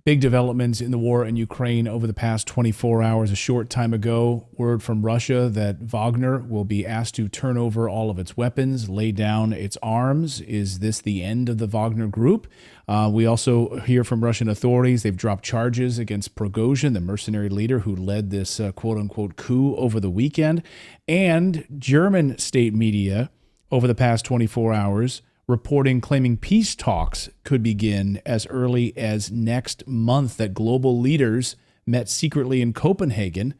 Big developments in the war in Ukraine over the past 24 hours. A short time ago, word from Russia that Wagner will be asked to turn over all of its weapons, lay down its arms. Is this the end of the Wagner group? We also hear from Russian authorities they've dropped charges against Prigozhin, the mercenary leader who led this quote-unquote coup over the weekend. And German state media over the past 24 hours reporting claiming peace talks could begin as early as next month, that global leaders met secretly in Copenhagen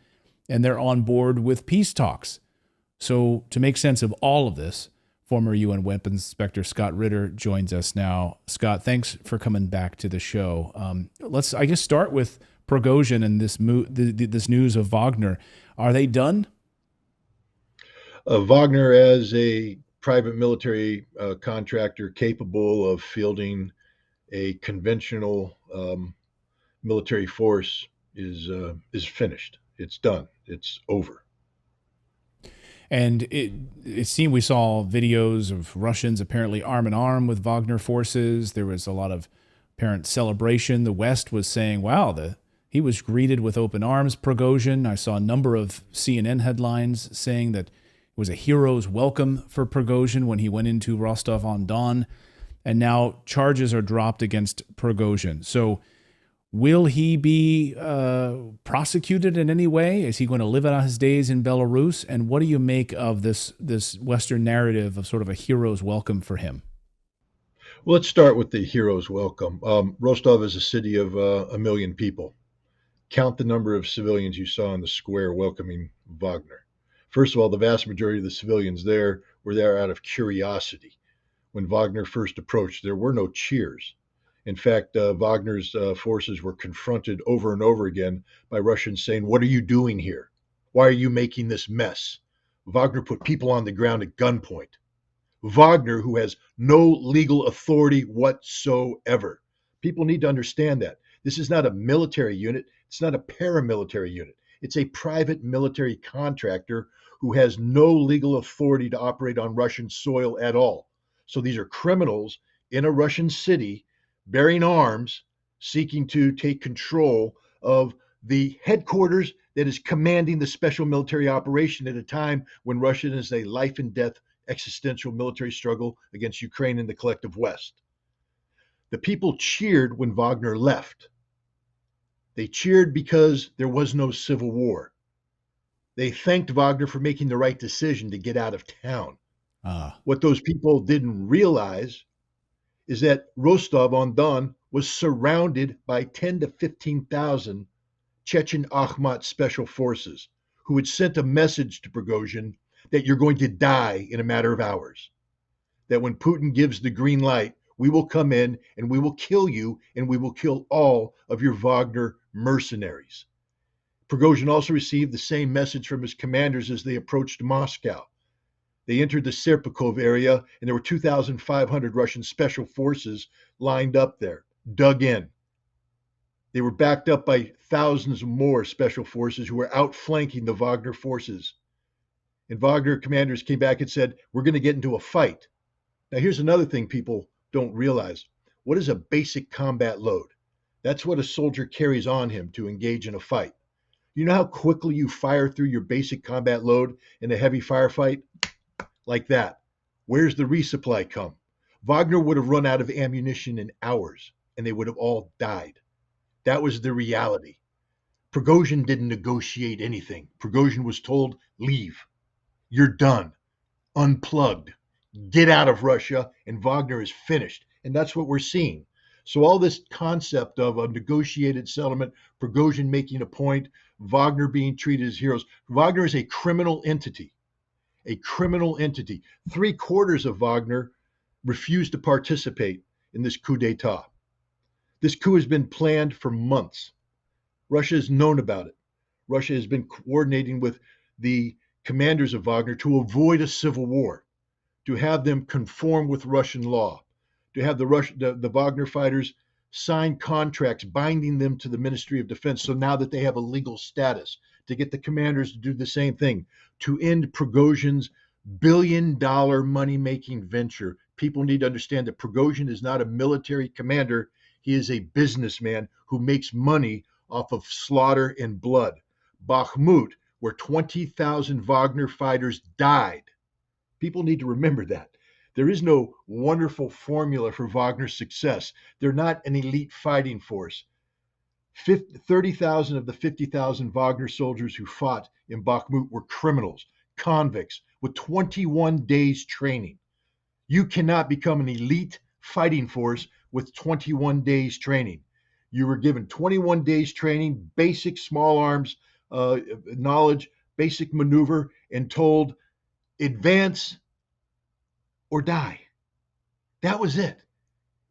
and they're on board with peace talks. So to make sense of all of this, former UN Weapons Inspector Scott Ritter joins us now. Scott, thanks for coming back to the show. Let's, I guess, start with Prigozhin and this news of Wagner. Are they done? Wagner, as a private military contractor capable of fielding a conventional military force, is finished. It's done. It's over. And it seemed we saw videos of Russians apparently arm in arm with Wagner forces. There was a lot of apparent celebration. The West was saying, wow, he was greeted with open arms, Prigozhin. I saw a number of CNN headlines saying that it was a hero's welcome for Prigozhin when he went into Rostov on Don. And now charges are dropped against Prigozhin. So will he be prosecuted in any way? Is he going to live out his days in Belarus? And what do you make of this Western narrative of sort of a hero's welcome for him? Well, let's start with the hero's welcome. Rostov is a city of 1 million people. Count the number of civilians you saw in the square welcoming Wagner. First of all, the vast majority of the civilians there were there out of curiosity. When Wagner first approached, there were no cheers. In fact, Wagner's forces were confronted over and over again by Russians saying, "What are you doing here? Why are you making this mess?" Wagner put people on the ground at gunpoint. Wagner, who has no legal authority whatsoever. People need to understand that. This is not a military unit. It's not a paramilitary unit. It's a private military contractor who has no legal authority to operate on Russian soil at all. So these are criminals in a Russian city bearing arms, seeking to take control of the headquarters that is commanding the special military operation at a time when Russia is a life and death existential military struggle against Ukraine and the collective West. The people cheered when Wagner left. They cheered because there was no civil war. They thanked Wagner for making the right decision to get out of town. What those people didn't realize is that Rostov on Don was surrounded by 10 to 15,000 Chechen Akhmat special forces who had sent a message to Prigozhin that you're going to die in a matter of hours. That when Putin gives the green light, we will come in and we will kill you and we will kill all of your Wagner mercenaries. Prigozhin also received the same message from his commanders as they approached Moscow. They entered the Serpukov area and there were 2,500 Russian special forces lined up there, dug in. They were backed up by thousands more special forces who were outflanking the Wagner forces. And Wagner commanders came back and said, we're going to get into a fight. Now, here's another thing people don't realize. What is a basic combat load? That's what a soldier carries on him to engage in a fight. You know how quickly you fire through your basic combat load in a heavy firefight? Like that. Where's the resupply come? Wagner would have run out of ammunition in hours, and they would have all died. That was the reality. Prigozhin didn't negotiate anything. Prigozhin was told, leave. You're done. Unplugged. Get out of Russia, and Wagner is finished. And that's what we're seeing. So all this concept of a negotiated settlement, Prigozhin making a point, Wagner being treated as heroes. Wagner is a criminal entity. A criminal entity. 3/4 of Wagner refused to participate in this coup d'etat. This coup has been planned for months. Russia has known about it. Russia has been coordinating with the commanders of Wagner to avoid a civil war, to have them conform with Russian law, to have the Wagner fighters sign contracts binding them to the Ministry of Defense. So now that they have a legal status, to get the commanders to do the same thing, to end Prigozhin's billion-dollar money-making venture. People need to understand that Prigozhin is not a military commander. He is a businessman who makes money off of slaughter and blood. Bakhmut, where 20,000 Wagner fighters died. People need to remember that. There is no wonderful formula for Wagner's success. They're not an elite fighting force. 30,000 of the 50,000 Wagner soldiers who fought in Bakhmut were criminals, convicts, with 21 days training. You cannot become an elite fighting force with 21 days training. You were given 21 days training, basic small arms knowledge, basic maneuver, and told advance or die. That was it.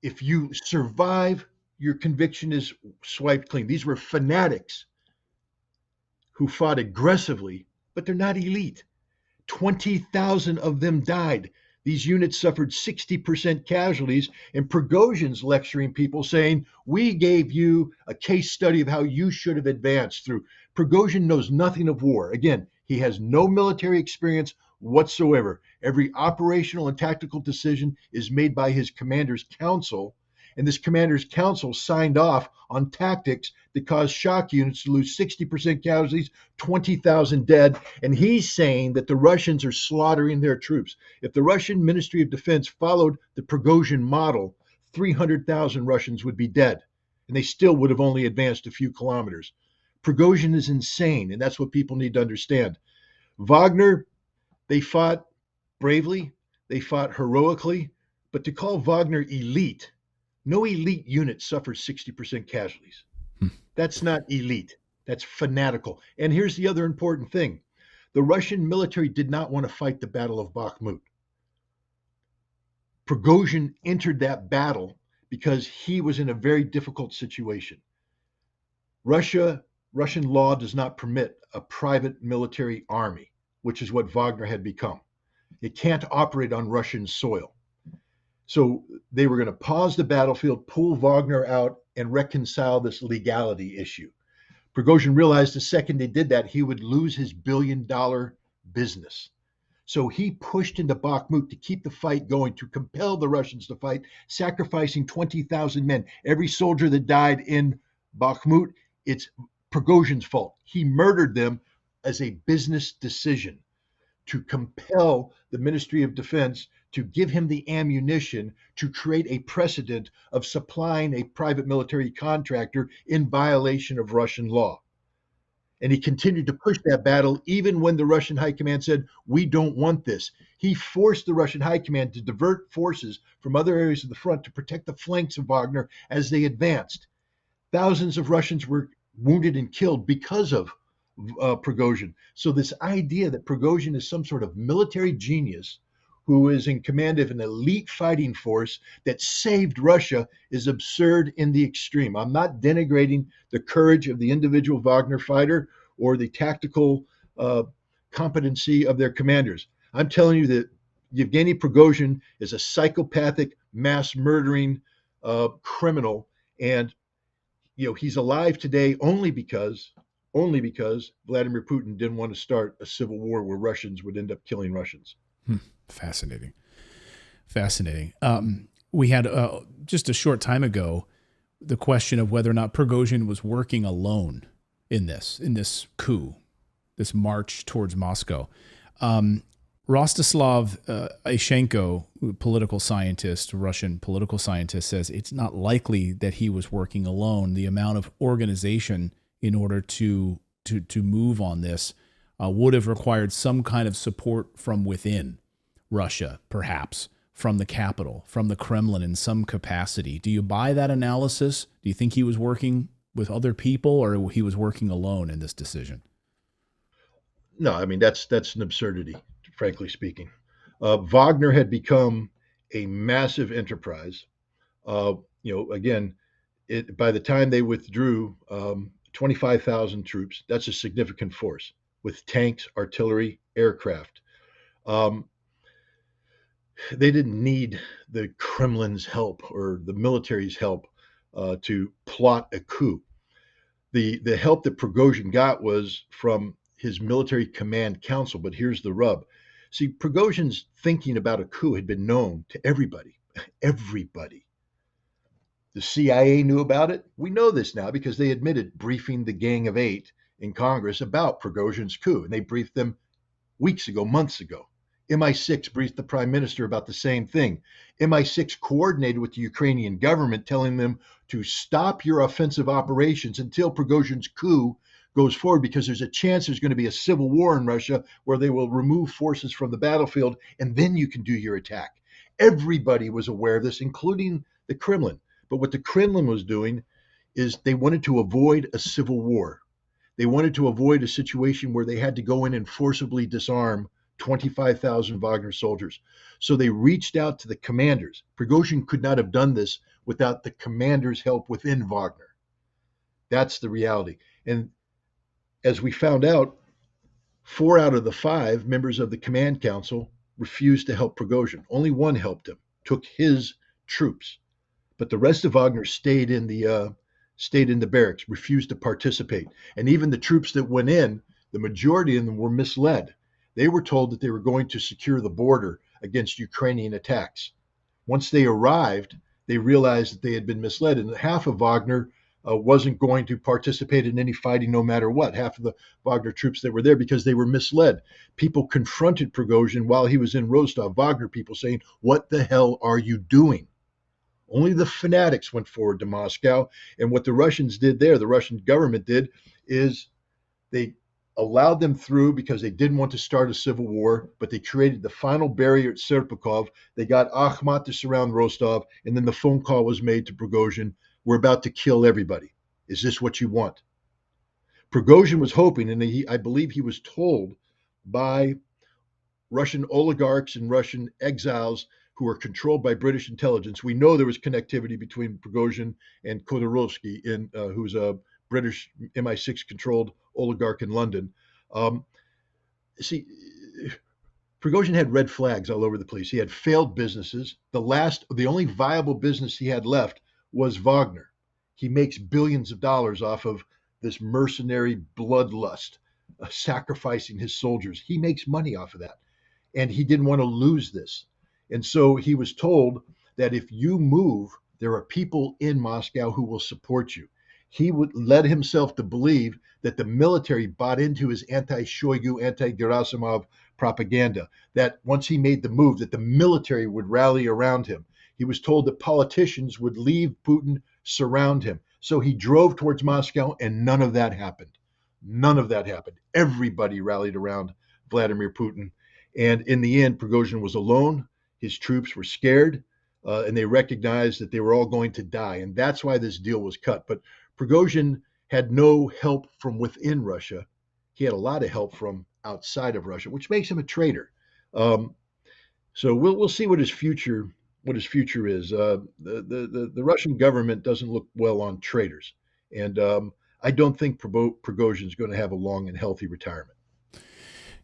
If you survive, your conviction is swiped clean. These were fanatics who fought aggressively, but they're not elite. 20,000 of them died. These units suffered 60% casualties, and Prigozhin's lecturing people saying, we gave you a case study of how you should have advanced through. Prigozhin knows nothing of war. Again, he has no military experience whatsoever. Every operational and tactical decision is made by his commander's council, and this commander's council signed off on tactics that caused shock units to lose 60% casualties, 20,000 dead, and he's saying that the Russians are slaughtering their troops. If the Russian Ministry of Defense followed the Prigozhin model, 300,000 Russians would be dead, and they still would have only advanced a few kilometers. Prigozhin is insane, and that's what people need to understand. Wagner, they fought bravely, they fought heroically, but to call Wagner elite, no elite unit suffers 60% casualties. That's not elite. That's fanatical. And here's the other important thing. The Russian military did not want to fight the Battle of Bakhmut. Prigozhin entered that battle because he was in a very difficult situation. Russian law does not permit a private military army, which is what Wagner had become. It can't operate on Russian soil. So they were going to pause the battlefield, pull Wagner out, and reconcile this legality issue. Prigozhin realized the second they did that, he would lose his billion-dollar business. So he pushed into Bakhmut to keep the fight going, to compel the Russians to fight, sacrificing 20,000 men. Every soldier that died in Bakhmut, it's Prigozhin's fault. He murdered them as a business decision to compel the Ministry of Defense to give him the ammunition to create a precedent of supplying a private military contractor in violation of Russian law. And he continued to push that battle even when the Russian high command said, we don't want this. He forced the Russian high command to divert forces from other areas of the front to protect the flanks of Wagner as they advanced. Thousands of Russians were wounded and killed because of Prigozhin. So this idea that Prigozhin is some sort of military genius who is in command of an elite fighting force that saved Russia is absurd in the extreme. I'm not denigrating the courage of the individual Wagner fighter or the tactical competency of their commanders. I'm telling you that Yevgeny Prigozhin is a psychopathic, mass murdering criminal, and he's alive today only because Vladimir Putin didn't want to start a civil war where Russians would end up killing Russians. Fascinating. We had just a short time ago the question of whether or not Prigozhin was working alone in this coup, this march towards Moscow. Rostislav Ayshenko, political scientist, Russian political scientist, says it's not likely that he was working alone. The amount of organization in order to move on this would have required some kind of support from within Russia, perhaps from the capital, from the Kremlin in some capacity. Do you buy that analysis? Do you think he was working with other people or he was working alone in this decision? No, I mean, that's an absurdity, frankly speaking. Wagner had become a massive enterprise. Again, by the time they withdrew 25,000 troops, that's a significant force with tanks, artillery, aircraft. They didn't need the Kremlin's help or the military's help to plot a coup. The help that Prigozhin got was from his military command council, but here's the rub. See, Prigozhin's thinking about a coup had been known to everybody. The CIA knew about it. We know this now because they admitted briefing the Gang of Eight in Congress about Prigozhin's coup, and they briefed them weeks ago, months ago. MI6 briefed the prime minister about the same thing. MI6 coordinated with the Ukrainian government, telling them to stop your offensive operations until Prigozhin's coup goes forward, because there's a chance there's going to be a civil war in Russia where they will remove forces from the battlefield, and then you can do your attack. Everybody was aware of this, including the Kremlin. But what the Kremlin was doing is they wanted to avoid a civil war. They wanted to avoid a situation where they had to go in and forcibly disarm 25,000 Wagner soldiers. So they reached out to the commanders. Prigozhin could not have done this without the commanders' help within Wagner. That's the reality. And as we found out, 4 out of the 5 members of the command council refused to help Prigozhin. Only one helped him, took his troops. But the rest of Wagner stayed in the barracks, refused to participate. And even the troops that went in, the majority of them were misled. They were told that they were going to secure the border against Ukrainian attacks. Once they arrived, they realized that they had been misled, and half of Wagner wasn't going to participate in any fighting no matter what. Half of the Wagner troops that were there, because they were misled. People confronted Prigozhin while he was in Rostov, Wagner people saying, "What the hell are you doing?" Only the fanatics went forward to Moscow. And what the Russians did there, the Russian government did, is they allowed them through because they didn't want to start a civil war, but they created the final barrier at Serpukhov. They got Akhmat to surround Rostov, and then the phone call was made to Prigozhin, "We're about to kill everybody. Is this what you want?" Prigozhin was hoping, and I believe he was told by Russian oligarchs and Russian exiles who were controlled by British intelligence. We know there was connectivity between Prigozhin and Khodorkovsky, who's a British MI6 controlled oligarch in London. See, Prigozhin had red flags all over the place. He had failed businesses. The only viable business he had left was Wagner. He makes billions of dollars off of this mercenary bloodlust, sacrificing his soldiers. He makes money off of that. And he didn't want to lose this. And so he was told that if you move, there are people in Moscow who will support you. He led himself to believe that the military bought into his anti-Shoigu, anti-Gerasimov propaganda, that once he made the move, that the military would rally around him. He was told that politicians would leave Putin, surround him. So he drove towards Moscow, and none of that happened. None of that happened. Everybody rallied around Vladimir Putin. And in the end, Prigozhin was alone. His troops were scared, and they recognized that they were all going to die. And that's why this deal was cut. But Prigozhin had no help from within Russia. He had a lot of help from outside of Russia, which makes him a traitor. So we'll see what his future is. The Russian government doesn't look well on traitors, and I don't think Prigozhin is going to have a long and healthy retirement.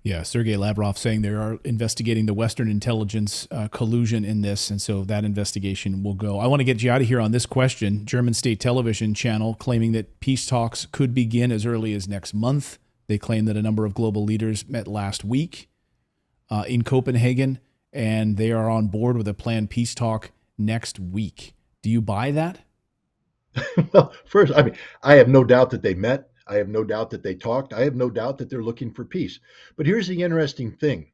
Yeah, Sergei Lavrov saying they are investigating the Western intelligence collusion in this, and so that investigation will go. I want to get you out of here on this question. German state television channel claiming that peace talks could begin as early as next month. They claim that a number of global leaders met last week in Copenhagen, and they are on board with a planned peace talk next week. Do you buy that? Well, first, I have no doubt that they met. I have no doubt that they talked. I have no doubt that they're looking for peace. But here's the interesting thing.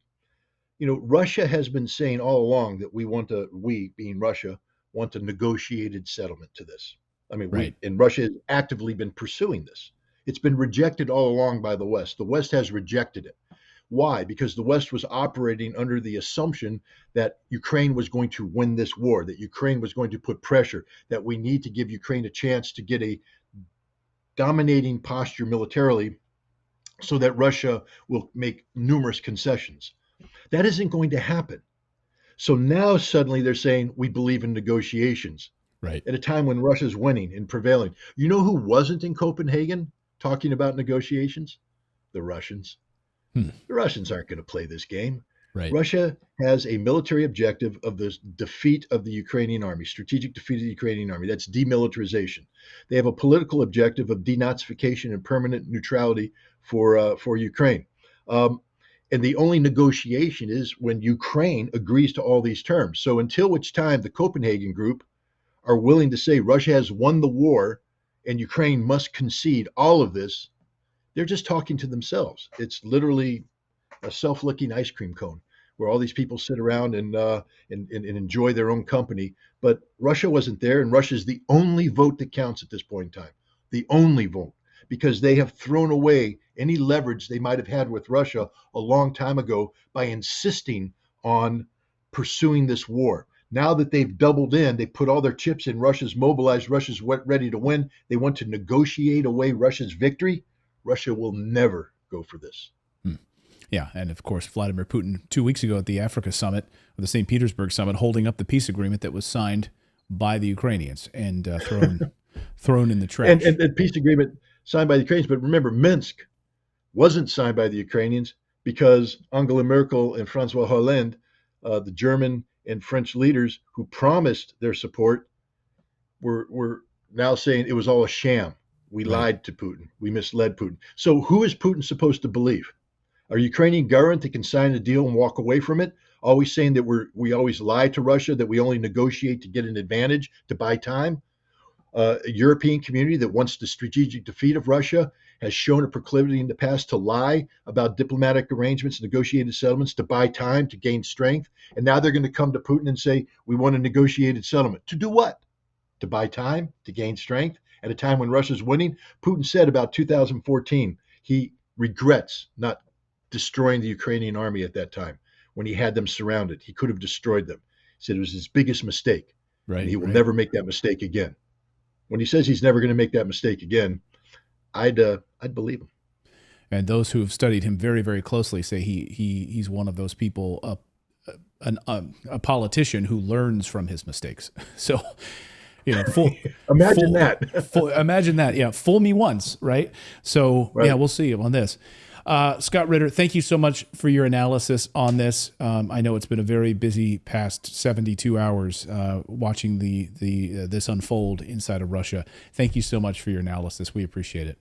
Russia has been saying all along that we being Russia, want a negotiated settlement to this. Right. And Russia has actively been pursuing this. It's been rejected all along by the West. The West has rejected it. Why? Because the West was operating under the assumption that Ukraine was going to win this war, that Ukraine was going to put pressure, that we need to give Ukraine a chance to get a dominating posture militarily so that Russia will make numerous concessions. That isn't going to happen. So now suddenly they're saying we believe in negotiations. Right. At a time when Russia's winning and prevailing. You know who wasn't in Copenhagen talking about negotiations? The Russians. The Russians aren't going to play this game. Right. Russia has a military objective of the defeat of the Ukrainian army, strategic defeat of the Ukrainian army. That's demilitarization. They have a political objective of denazification and permanent neutrality for Ukraine. And the only negotiation is when Ukraine agrees to all these terms. So until which time the Copenhagen group are willing to say Russia has won the war and Ukraine must concede all of this, they're just talking to themselves. It's literally a self-licking ice cream cone where all these people sit around and enjoy their own company. But Russia wasn't there, and Russia is the only vote that counts at this point in time. The only vote, because they have thrown away any leverage they might have had with Russia a long time ago by insisting on pursuing this war. Now that they've doubled in, they put all their chips in. Russia's mobilized. Russia's ready to win. They want to negotiate away Russia's victory. Russia will never go for this. Yeah, and of course, Vladimir Putin 2 weeks ago at the Africa summit, or the St. Petersburg summit, holding up the peace agreement that was signed by the Ukrainians and thrown in the trash. And peace agreement signed by the Ukrainians. But remember, Minsk wasn't signed by the Ukrainians because Angela Merkel and Francois Hollande, the German and French leaders who promised their support, were now saying it was all a sham. We lied to Putin. We misled Putin. So who is Putin supposed to believe? Are Ukrainian government that can sign a deal and walk away from it, always saying that we always lie to Russia, that we only negotiate to get an advantage, to buy time? A European community that wants the strategic defeat of Russia has shown a proclivity in the past to lie about diplomatic arrangements, negotiated settlements, to buy time, to gain strength. And now they're going to come to Putin and say, we want a negotiated settlement. To do what? To buy time, to gain strength at a time when Russia's winning? Putin said about 2014, he regrets not destroying the Ukrainian army at that time when he had them surrounded. He could have destroyed them. He said it was his biggest mistake. Right. And he will never make that mistake again. When he says he's never going to make that mistake again, I'd believe him. And those who have studied him very, very closely say he's one of those people, a politician who learns from his mistakes. So, imagine that. Imagine that. Yeah, fool me once, right? So, yeah, we'll see on this. Scott Ritter, thank you so much for your analysis on this. I know it's been a very busy past 72 hours watching this unfold inside of Russia. Thank you so much for your analysis. We appreciate it.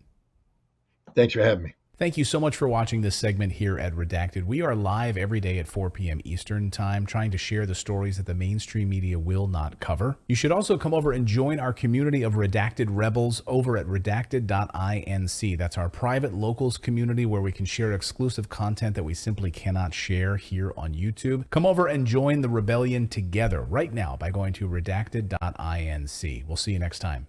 Thanks for having me. Thank you so much for watching this segment here at Redacted. We are live every day at 4 p.m. Eastern Time, trying to share the stories that the mainstream media will not cover. You should also come over and join our community of Redacted Rebels over at redacted.inc. That's our private locals community where we can share exclusive content that we simply cannot share here on YouTube. Come over and join the rebellion together right now by going to redacted.inc. We'll see you next time.